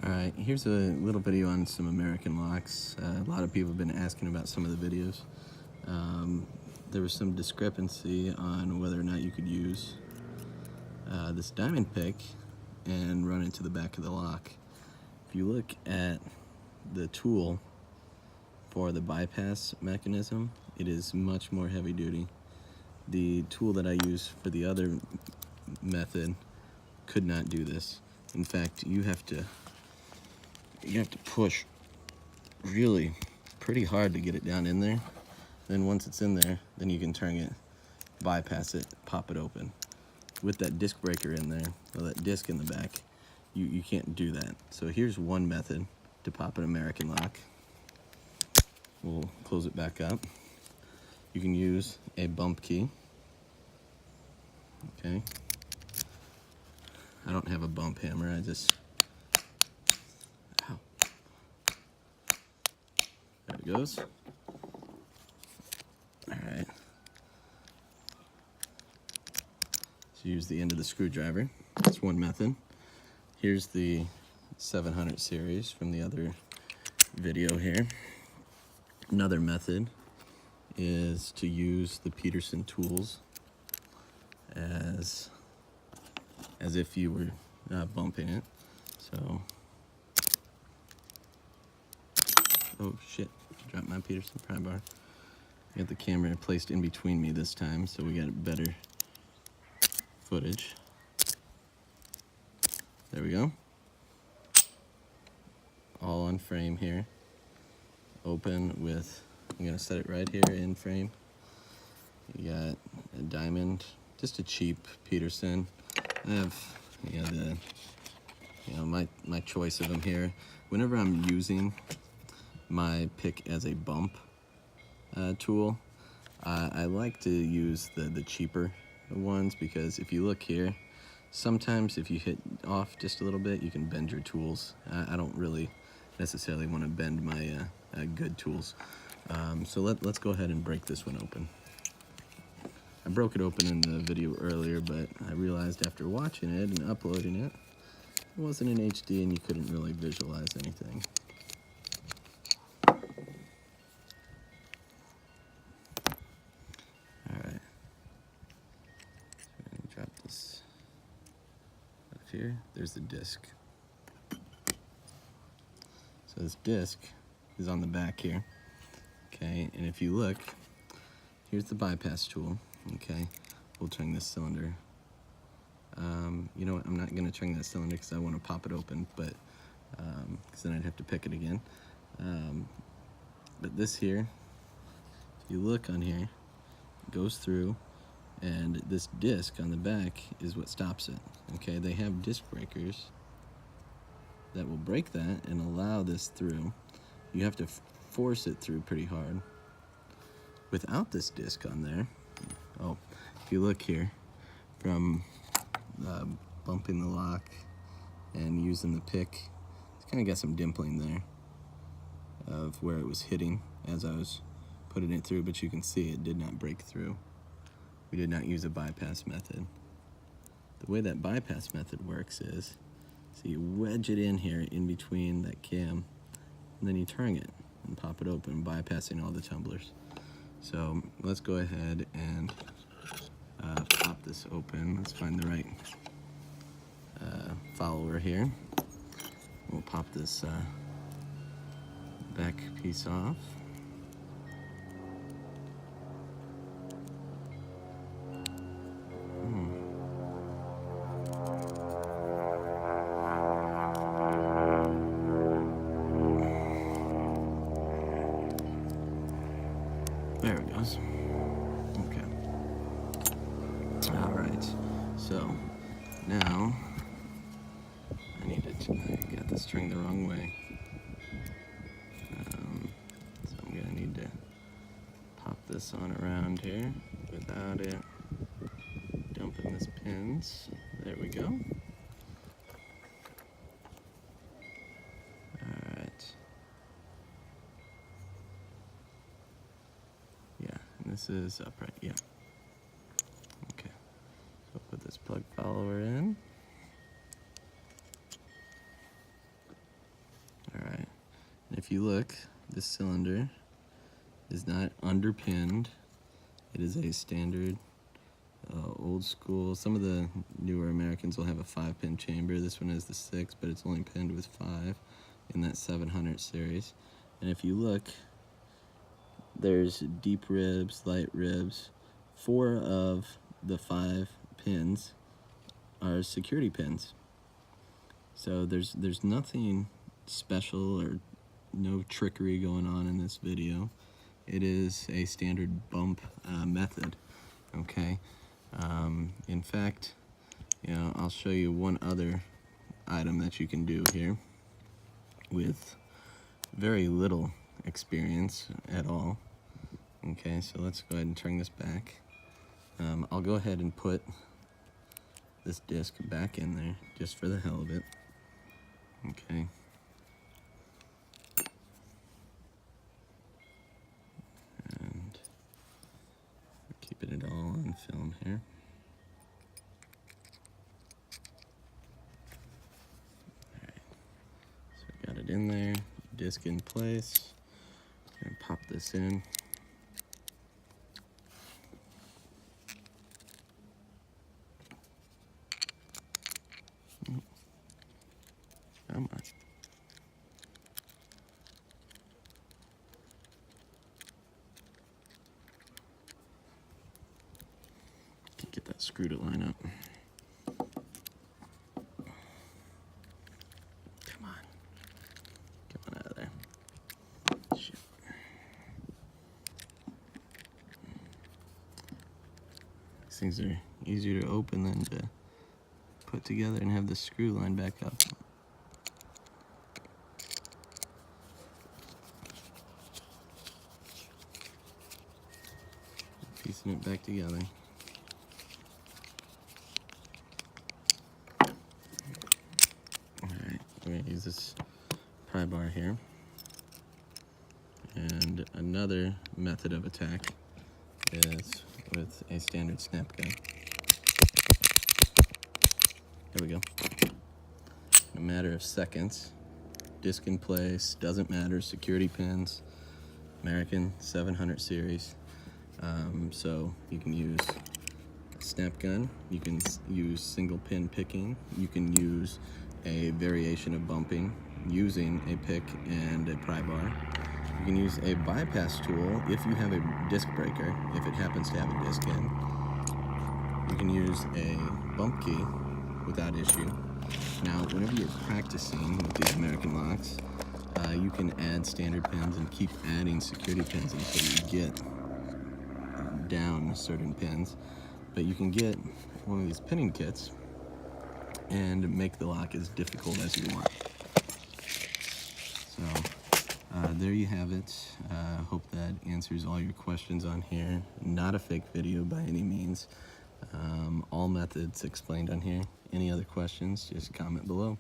Alright, here's a little video on some American locks. A lot of people have been asking about some of the videos. There was some discrepancy on whether or not you could use this diamond pick and run into the back of the lock. If you look at the tool for the bypass mechanism, it is much more heavy duty. The tool that I use for the other method could not do this. In fact, you have to push really pretty hard to get it down in there. Then once it's in there, then you can turn it, bypass it, pop it open. With that disc breaker in there, or that disc in the back, you can't do that. So here's one method to pop an American lock. We'll close it back up. You can use a bump key. Okay. I don't have a bump hammer, I just... Ow. There it goes. Alright. So use the end of the screwdriver. That's one method. Here's the 700 series from the other video here. Another method is to use the Peterson tools as if you were bumping it. So, oh shit, dropped my Peterson pry bar. I got the camera placed in between me this time, so we got better footage. There we go. All on frame here. Open with, I'm gonna set it right here in frame. You got a diamond, just a cheap Peterson. I have, my choice of them here. Whenever I'm using my pick as a bump tool, I like to use the cheaper ones, because if you look here, sometimes if you hit off just a little bit, you can bend your tools. I don't really necessarily want to bend my good tools. So let's go ahead and break this one open. I broke it open in the video earlier, but I realized after watching it and uploading it, it wasn't in HD and you couldn't really visualize anything. Alright. So I'm going to drop this up here. There's the disc. So this disc is on the back here. Okay, and if you look, here's the bypass tool. Okay, we'll turn this cylinder. You know what, I'm not going to turn that cylinder because I want to pop it open, but because then I'd have to pick it again. But this here, if you look on here, it goes through, and this disc on the back is what stops it. Okay, they have disc breakers that will break that and allow this through. You have to force it through pretty hard. Without this disc on there, oh, if you look here, from bumping the lock and using the pick, it's kind of got some dimpling there of where it was hitting as I was putting it through, but you can see it did not break through. We did not use a bypass method. The way that bypass method works is, so you wedge it in here in between that cam, and then you turn it and pop it open, bypassing all the tumblers. So let's go ahead and pop this open. Let's find the right follower here. We'll pop this back piece off. There it goes. Okay. All right. So now I got this turned the wrong way. So I'm gonna need to pop this on around here without it dumping this pins. There we go. All right. Yeah, and this is upright, yeah. Okay, so I'll put this plug follower in. if you look, this cylinder is not underpinned. It is a standard old school. Some of the newer Americans will have a 5-pin chamber. This one has the 6, but it's only pinned with 5 in that 700 series. And if you look, there's deep ribs, light ribs. 4 of the 5 pins are security pins. So there's nothing special or no trickery going on in this video. It is a standard bump method, okay? In fact, I'll show you one other item that you can do here with very little experience at all. Okay, so let's go ahead and turn this back. I'll go ahead and put this disc back in there just for the hell of it. Okay. And keeping it all on film here. Alright, so I got it in there, disc in place. I'm gonna pop this in. Come on. Can't get that screw to line up. Come on. Come on out of there. Shit. These things are easier to open than to put together and have the screw line back up. Piecing it back together. Alright, we're going to use this pry bar here. And another method of attack is with a standard snap gun. There we go. In a matter of seconds, disc in place, doesn't matter, security pins, American 700 series. So you can use a snap gun, you can use single pin picking, you can use a variation of bumping using a pick and a pry bar. You can use a bypass tool if you have a disc breaker, if it happens to have a disc in. You can use a bump key without issue. Now, whenever you're practicing with these American locks, you can add standard pins and keep adding security pins until you get down certain pins. But you can get one of these pinning kits and make the lock as difficult as you want. So there you have it. Hope that answers all your questions on here. Not a fake video by any means. All methods explained on here. Any other questions, just comment below.